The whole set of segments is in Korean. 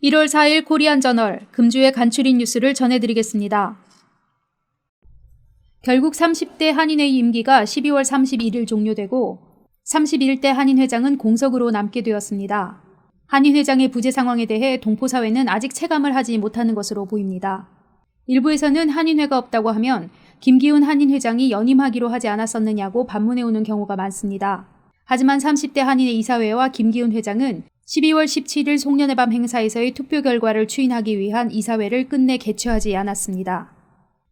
1월 4일 코리안저널 금주의 간추린 뉴스를 전해드리겠습니다. 결국 30대 한인회의 임기가 12월 31일 종료되고 31대 한인회장은 공석으로 남게 되었습니다. 한인회장의 부재 상황에 대해 동포사회는 아직 체감을 하지 못하는 것으로 보입니다. 일부에서는 한인회가 없다고 하면 김기훈 한인회장이 연임하기로 하지 않았었느냐고 반문해오는 경우가 많습니다. 하지만 30대 한인회 이사회와 김기훈 회장은 12월 17일 송년회 밤 행사에서의 투표 결과를 추인하기 위한 이사회를 끝내 개최하지 않았습니다.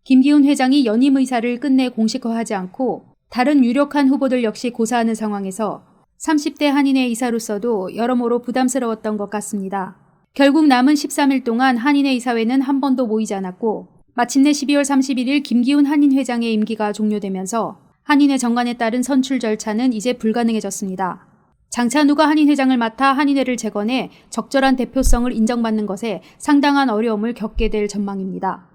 김기훈 회장이 연임 의사를 끝내 공식화하지 않고 다른 유력한 후보들 역시 고사하는 상황에서 30대 한인회 이사로서도 여러모로 부담스러웠던 것 같습니다. 결국 남은 13일 동안 한인회 이사회는 한 번도 모이지 않았고 마침내 12월 31일 김기훈 한인회장의 임기가 종료되면서 한인회 정관에 따른 선출 절차는 이제 불가능해졌습니다. 장차 누가 한인회장을 맡아 한인회를 재건해 적절한 대표성을 인정받는 것에 상당한 어려움을 겪게 될 전망입니다.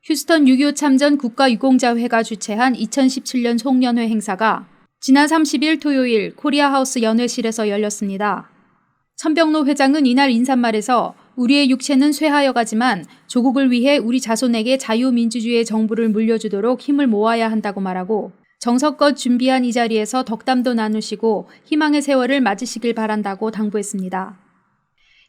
휴스턴 6.25 참전 국가유공자회가 주최한 2017년 송년회 행사가 지난 30일 토요일 코리아하우스 연회실에서 열렸습니다. 천병로 회장은 이날 인사말에서 우리의 육체는 쇠하여 가지만 조국을 위해 우리 자손에게 자유민주주의의 정부를 물려주도록 힘을 모아야 한다고 말하고 정성껏 준비한 이 자리에서 덕담도 나누시고 희망의 세월을 맞으시길 바란다고 당부했습니다.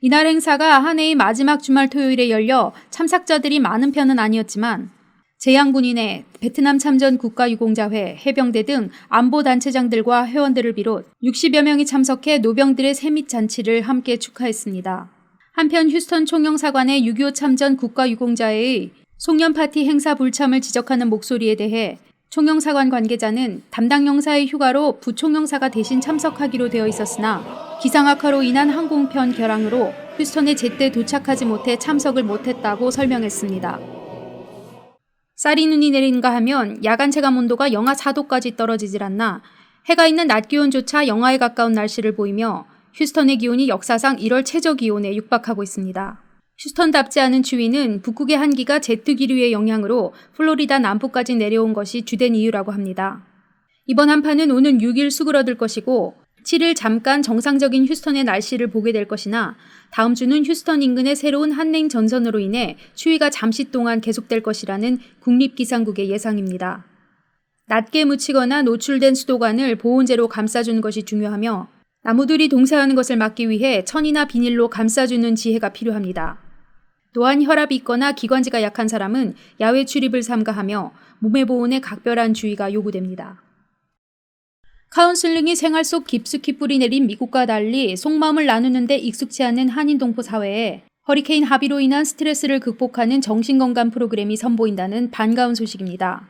이날 행사가 한 해의 마지막 주말 토요일에 열려 참석자들이 많은 편은 아니었지만 재향군인회, 베트남 참전 국가유공자회, 해병대 등 안보단체장들과 회원들을 비롯 60여 명이 참석해 노병들의 세밑 잔치를 함께 축하했습니다. 한편 휴스턴 총영사관의 6.25 참전 국가유공자회의 송년 파티 행사 불참을 지적하는 목소리에 대해 총영사관 관계자는 담당 영사의 휴가로 부총영사가 대신 참석하기로 되어 있었으나 기상 악화로 인한 항공편 결항으로 휴스턴에 제때 도착하지 못해 참석을 못했다고 설명했습니다. 쌀이 눈이 내린가 하면 야간 체감 온도가 영하 4도까지 떨어지질 않나 해가 있는 낮 기온조차 영하에 가까운 날씨를 보이며 휴스턴의 기온이 역사상 1월 최저 기온에 육박하고 있습니다. 휴스턴답지 않은 추위는 북극의 한기가 제트 기류의 영향으로 플로리다 남부까지 내려온 것이 주된 이유라고 합니다. 이번 한파는 오는 6일 수그러들 것이고 7일 잠깐 정상적인 휴스턴의 날씨를 보게 될 것이나 다음 주는 휴스턴 인근의 새로운 한랭 전선으로 인해 추위가 잠시 동안 계속될 것이라는 국립기상국의 예상입니다. 낮게 묻히거나 노출된 수도관을 보온재로 감싸주는 것이 중요하며 나무들이 동사하는 것을 막기 위해 천이나 비닐로 감싸주는 지혜가 필요합니다. 또한 혈압이 있거나 기관지가 약한 사람은 야외 출입을 삼가하며 몸의 보온에 각별한 주의가 요구됩니다. 카운슬링이 생활 속 깊숙이 뿌리내린 미국과 달리 속마음을 나누는 데 익숙치 않은 한인 동포 사회에 허리케인 하비로 인한 스트레스를 극복하는 정신건강 프로그램이 선보인다는 반가운 소식입니다.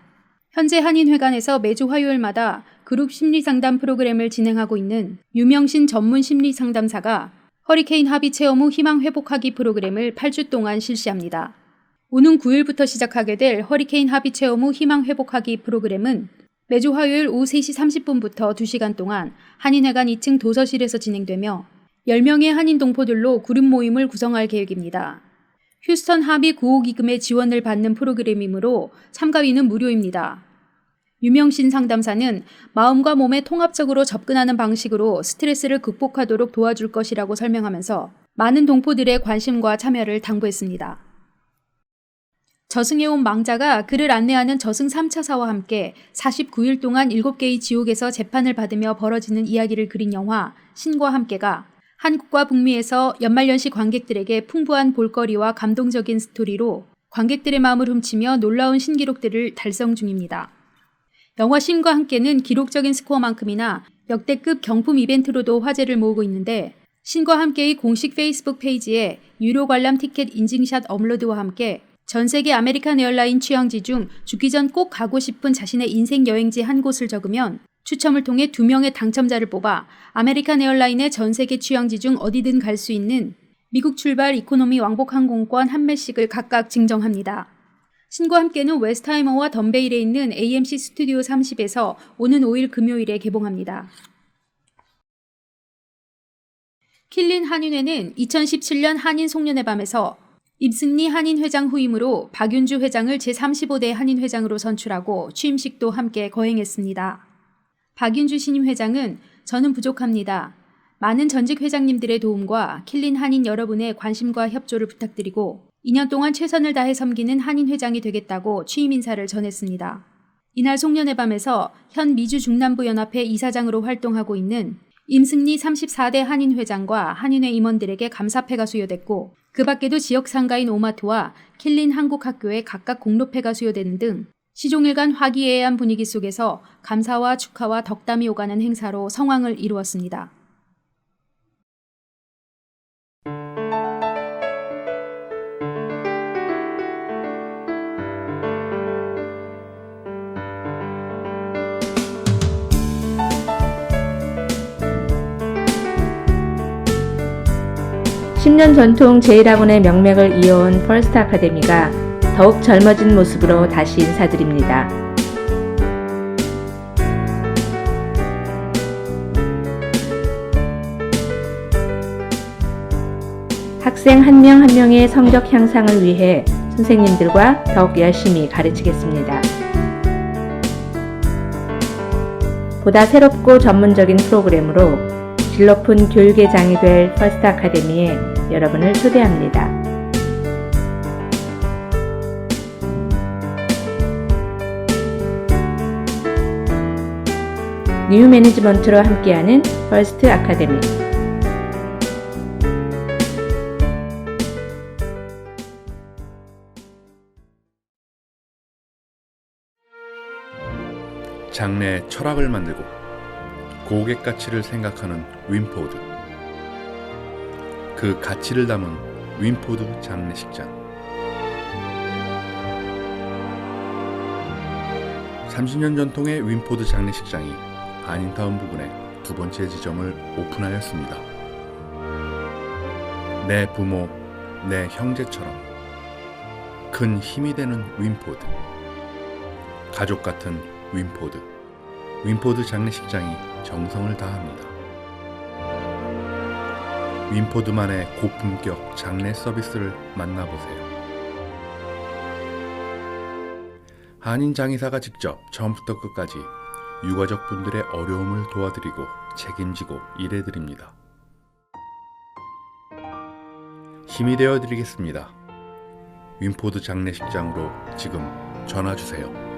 현재 한인회관에서 매주 화요일마다 그룹 심리상담 프로그램을 진행하고 있는 유명신 전문 심리상담사가 허리케인 하비 체험 후 희망 회복하기 프로그램을 8주 동안 실시합니다. 오는 9일부터 시작하게 될 허리케인 하비 체험 후 희망 회복하기 프로그램은 매주 화요일 오후 3시 30분부터 2시간 동안 한인회관 2층 도서실에서 진행되며 10명의 한인 동포들로 그룹 모임을 구성할 계획입니다. 휴스턴 하비 구호기금의 지원을 받는 프로그램이므로 참가비는 무료입니다. 유명신 상담사는 마음과 몸에 통합적으로 접근하는 방식으로 스트레스를 극복하도록 도와줄 것이라고 설명하면서 많은 동포들의 관심과 참여를 당부했습니다. 저승에 온 망자가 그를 안내하는 저승 3차사와 함께 49일 동안 7개의 지옥에서 재판을 받으며 벌어지는 이야기를 그린 영화 신과 함께가 한국과 북미에서 연말연시 관객들에게 풍부한 볼거리와 감동적인 스토리로 관객들의 마음을 훔치며 놀라운 신기록들을 달성 중입니다. 영화 신과 함께는 기록적인 스코어만큼이나 역대급 경품 이벤트로도 화제를 모으고 있는데 신과 함께의 공식 페이스북 페이지에 유료 관람 티켓 인증샷 업로드와 함께 전 세계 아메리칸 에어라인 취향지 중 죽기 전 꼭 가고 싶은 자신의 인생 여행지 한 곳을 적으면 추첨을 통해 2명의 당첨자를 뽑아 아메리칸 에어라인의 전 세계 취향지 중 어디든 갈 수 있는 미국 출발 이코노미 왕복 항공권 한 매씩을 각각 증정합니다. 신과 함께는 웨스트하이머와 덤베일에 있는 AMC 스튜디오 30에서 오는 5일 금요일에 개봉합니다. 킬린 한인회는 2017년 한인 송년회 밤에서 임승리 한인회장 후임으로 박윤주 회장을 제35대 한인회장으로 선출하고 취임식도 함께 거행했습니다. 박윤주 신임 회장은 저는 부족합니다. 많은 전직 회장님들의 도움과 킬린 한인 여러분의 관심과 협조를 부탁드리고 2년 동안 최선을 다해 섬기는 한인 회장이 되겠다고 취임 인사를 전했습니다. 이날 송년회 밤에서 현 미주 중남부 연합회 이사장으로 활동하고 있는 임승리 34대 한인 회장과 한인회 임원들에게 감사패가 수여됐고 그 밖에도 지역 상가인 오마토와 킬린 한국학교에 각각 공로패가 수여되는 등 시종일관 화기애애한 분위기 속에서 감사와 축하와 덕담이 오가는 행사로 성황을 이루었습니다. (10년) 전통 제1학원의 명맥을 이어온 퍼스트 아카데미가 더욱 젊어진 모습으로 다시 인사드립니다. 학생 한 명 한 명의 성적 향상을 위해 선생님들과 더욱 열심히 가르치겠습니다. 보다 새롭고 전문적인 프로그램으로 질 높은 교육의 장이 될 퍼스트 아카데미에 여러분을 초대합니다. 뉴 매니지먼트로 함께하는 퍼스트 아카데미. 장래의 철학을 만들고 고객 가치를 생각하는 윈포드. 그 가치를 담은 윈포드 장례식장. 30년 전통의 윈포드 장례식장이 한인타운 부근에 두 번째 지점을 오픈하였습니다. 내 부모, 내 형제처럼 큰 힘이 되는 윈포드. 가족 같은 윈포드. 윈포드 장례식장이 정성을 다합니다. 윈포드만의 고품격 장례 서비스를 만나보세요. 한인 장의사가 직접 처음부터 끝까지 유가족분들의 어려움을 도와드리고 책임지고 일해드립니다. 힘이 되어드리겠습니다. 윈포드 장례식장으로 지금 전화주세요.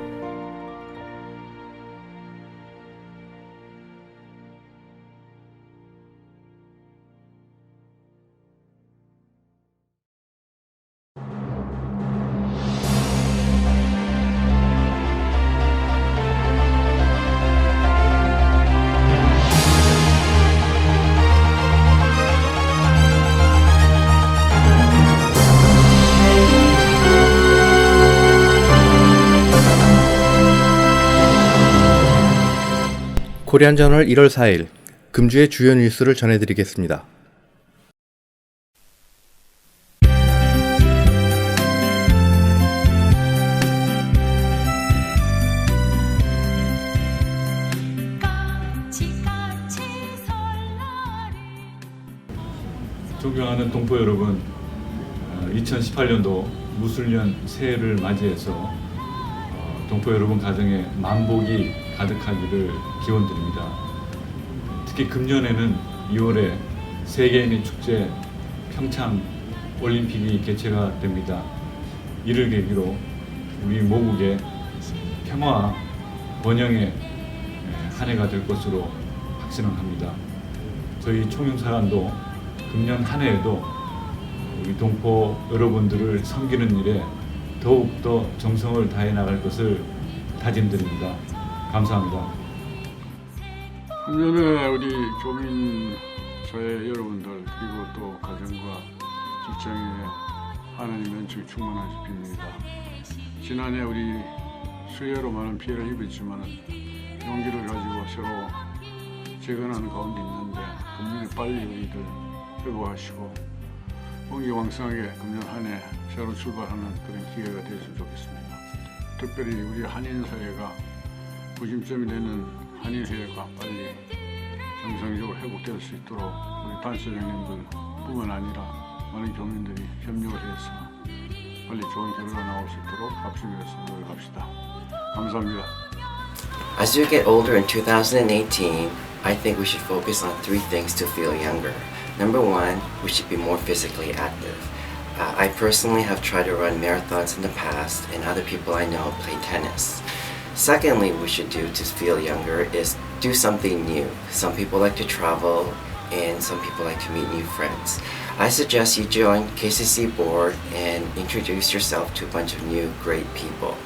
코리안저널 1월 4일 금주의 주요 뉴스를 전해드리겠습니다. 존경하는 동포 여러분, 2018년도 무술년 새해를 맞이해서 동포 여러분 가정에 만복이 가득하기를 기원드립니다. 특히 금년에는 2월에 세계인의 축제 평창 올림픽이 개최가 됩니다. 이를 계기로 우리 모국의 평화와 번영의 한 해가 될 것으로 확신을 합니다. 저희 총영사관도 금년 한 해에도 우리 동포 여러분들을 섬기는 일에 더욱더 정성을 다해 나갈 것을 다짐드립니다. 감사합니다. 금년에 우리 교민 사회 여러분들 그리고 또 가정과 직장에 하나님의 은총이 충만하시 빕니다. 지난해 우리 수해로 많은 피해를 입었지만 용기를 가지고 서로 재건하는 가운데 있는데 금년에 빨리 우리들 회복하시고 원기왕성하게 금년 한 해 새로 출발하는 그런 기회가 되었으면 좋겠습니다. 특별히 우리 한인사회가 구심점이 되는 한인회가 빨리 정상적으로 회복될 수 있도록 우리 단체장님들 뿐만 아니라 많은 교민들이 협력을 해서 빨리 좋은 결과가 나올 수 있도록 합심을 해서 노력합시다. 감사합니다. As you get older in 2018, I think we should focus on 3 things to feel younger. Number 1, we should be more physically active. I personally have tried to run marathons in the past, and other people I know play tennis. Secondly, we should do to feel younger is do something new. Some people like to travel, and some people like to meet new friends. I suggest you join KCC board and introduce yourself to a bunch of new great people.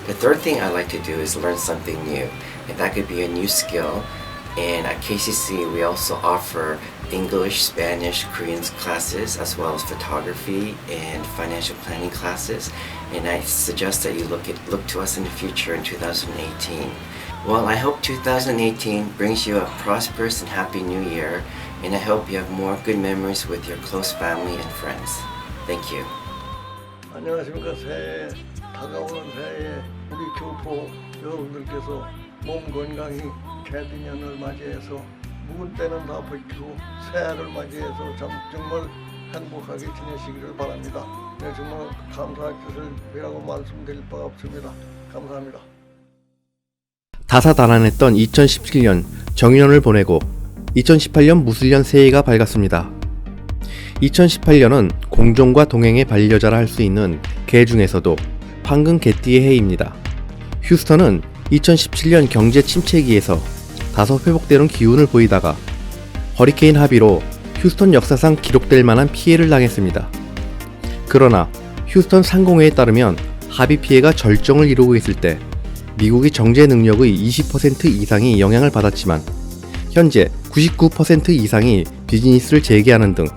The third thing I like to do is learn something new, and that could be a new skill. And at KCC, we also offer English, Spanish, Korean classes, as well as photography and financial planning classes. And I suggest that you look to us in the future in 2018. Well, I hope 2018 brings you a prosperous and happy new year, and I hope you have more good memories with your close family and friends. Thank you. 안녕하십니까. 다가오는 새해에 우리 교포 여러분들께서 몸 건강히 개비년을 맞이해서 묵은 때는 다 벗기고 새해를 맞이해서 정말 행복하게 지내시기를 바랍니다. 네, 정말 감사할 것을 배라고 말씀드릴 바가 없습니다. 감사합니다. 다사다난했던 2017년 정유년을 보내고 2018년 무술년 새해가 밝았습니다. 2018년은 공종과 동행의 반려자라 할 수 있는 개 중에서도 황금 개띠의 해입니다. 휴스턴은 2017년 경제 침체기에서 다소 회복되는 기운을 보이다가 허리케인 하비로 휴스턴 역사상 기록될 만한 피해를 당했습니다. 그러나 휴스턴 상공회에 따르면 하비 피해가 절정을 이루고 있을 때 미국의 정제 능력의 20% 이상이 영향을 받았지만 현재 99% 이상이 비즈니스를 재개하는 등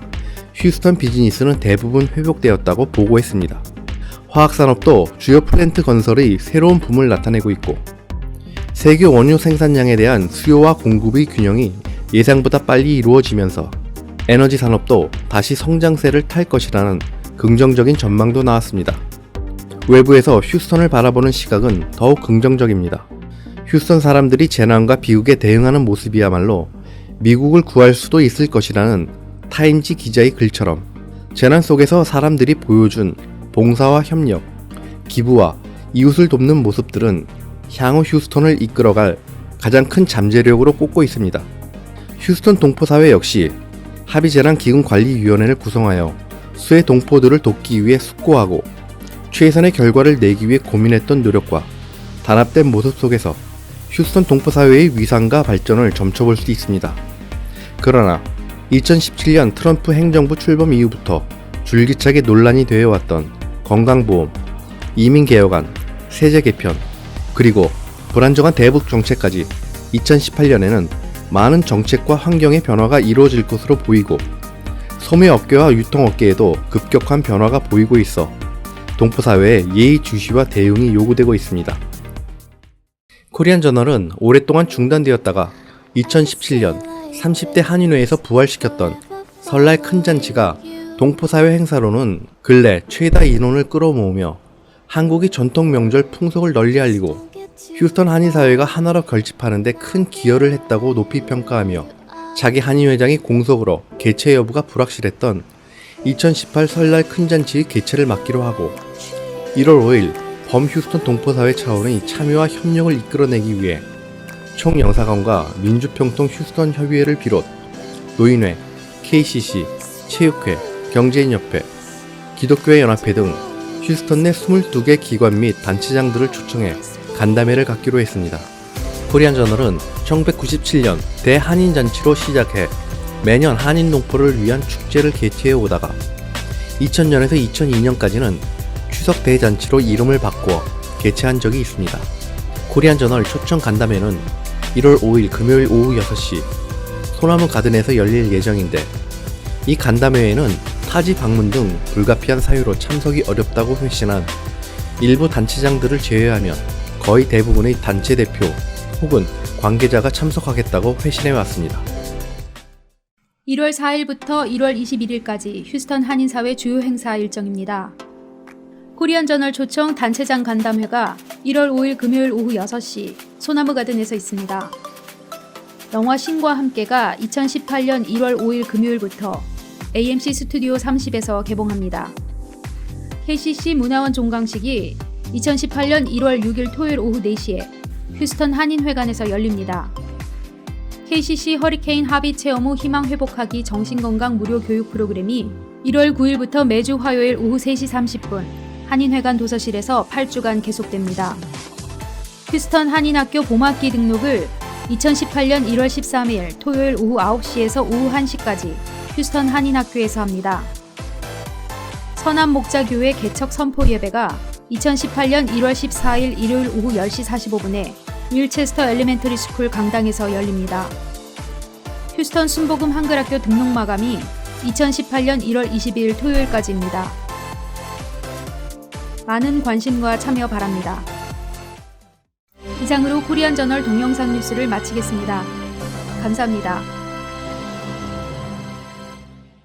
휴스턴 비즈니스는 대부분 회복되었다고 보고했습니다. 화학산업도 주요 플랜트 건설의 새로운 붐을 나타내고 있고 세계 원유 생산량에 대한 수요와 공급의 균형이 예상보다 빨리 이루어지면서 에너지 산업도 다시 성장세를 탈 것이라는 긍정적인 전망도 나왔습니다. 외부에서 휴스턴을 바라보는 시각은 더욱 긍정적입니다. 휴스턴 사람들이 재난과 비극에 대응하는 모습이야말로 미국을 구할 수도 있을 것이라는 타임지 기자의 글처럼 재난 속에서 사람들이 보여준 봉사와 협력, 기부와 이웃을 돕는 모습들은 향후 휴스턴을 이끌어갈 가장 큰 잠재력으로 꼽고 있습니다. 휴스턴 동포사회 역시 합의재난기금관리위원회를 구성하여 수의 동포들을 돕기 위해 숙고하고 최선의 결과를 내기 위해 고민했던 노력과 단합된 모습 속에서 휴스턴 동포사회의 위상과 발전을 점쳐볼 수 있습니다. 그러나 2017년 트럼프 행정부 출범 이후부터 줄기차게 논란이 되어왔던 건강보험, 이민개혁안, 세제 개편, 그리고 불안정한 대북 정책까지 2018년에는 많은 정책과 환경의 변화가 이루어질 것으로 보이고 소매업계와 유통업계에도 급격한 변화가 보이고 있어 동포사회의 예의주시와 대응이 요구되고 있습니다. 코리안저널은 오랫동안 중단되었다가 2017년 30대 한인회에서 부활시켰던 설날 큰 잔치가 동포사회 행사로는 근래 최다 인원을 끌어모으며 한국의 전통 명절 풍속을 널리 알리고 휴스턴 한인사회가 하나로 결집하는 데 큰 기여를 했다고 높이 평가하며 자기 한인회장이 공석으로 개최 여부가 불확실했던 2018 설날 큰 잔치의 개최를 맡기로 하고 1월 5일 범휴스턴 동포사회 차원의 참여와 협력을 이끌어내기 위해 총영사관과 민주평통 휴스턴 협의회를 비롯 노인회, KCC, 체육회, 경제인협회, 기독교회 연합회 등 휴스턴 내 22개 기관 및 단체장들을 초청해 간담회를 갖기로 했습니다. 코리안저널은 1997년 대한인잔치로 시작해 매년 한인동포를 위한 축제를 개최해 오다가 2000년에서 2002년까지는 추석 대잔치로 이름을 바꾸어 개최한 적이 있습니다. 코리안저널 초청 간담회는 1월 5일 금요일 오후 6시 소나무 가든에서 열릴 예정인데 이 간담회에는 타지 방문 등 불가피한 사유로 참석이 어렵다고 회신한 일부 단체장들을 제외하면 거의 대부분의 단체 대표 혹은 관계자가 참석하겠다고 회신해왔습니다. 1월 4일부터 1월 21일까지 휴스턴 한인사회 주요 행사 일정입니다. 코리안저널 초청 단체장 간담회가 1월 5일 금요일 오후 6시 소나무 가든에서 있습니다. 영화 신과 함께가 2018년 1월 5일 금요일부터 AMC 스튜디오 30에서 개봉합니다. KCC 문화원 종강식이 2018년 1월 6일 토요일 오후 4시에 휴스턴 한인회관에서 열립니다. KCC 허리케인 하비 체험 후 희망 회복하기 정신건강 무료 교육 프로그램이 1월 9일부터 매주 화요일 오후 3시 30분 한인회관 도서실에서 8주간 계속됩니다. 휴스턴 한인학교 봄학기 등록을 2018년 1월 13일 토요일 오후 9시에서 오후 1시까지 휴스턴 한인학교에서 합니다. 선암목자교회 개척 선포 예배가 2018년 1월 14일 일요일 오후 10시 45분에 윌체스터 엘리멘터리 스쿨 강당에서 열립니다. 휴스턴 순복음 한글학교 등록 마감이 2018년 1월 22일 토요일까지입니다. 많은 관심과 참여 바랍니다. 이상으로 코리안 저널 동영상 뉴스를 마치겠습니다. 감사합니다.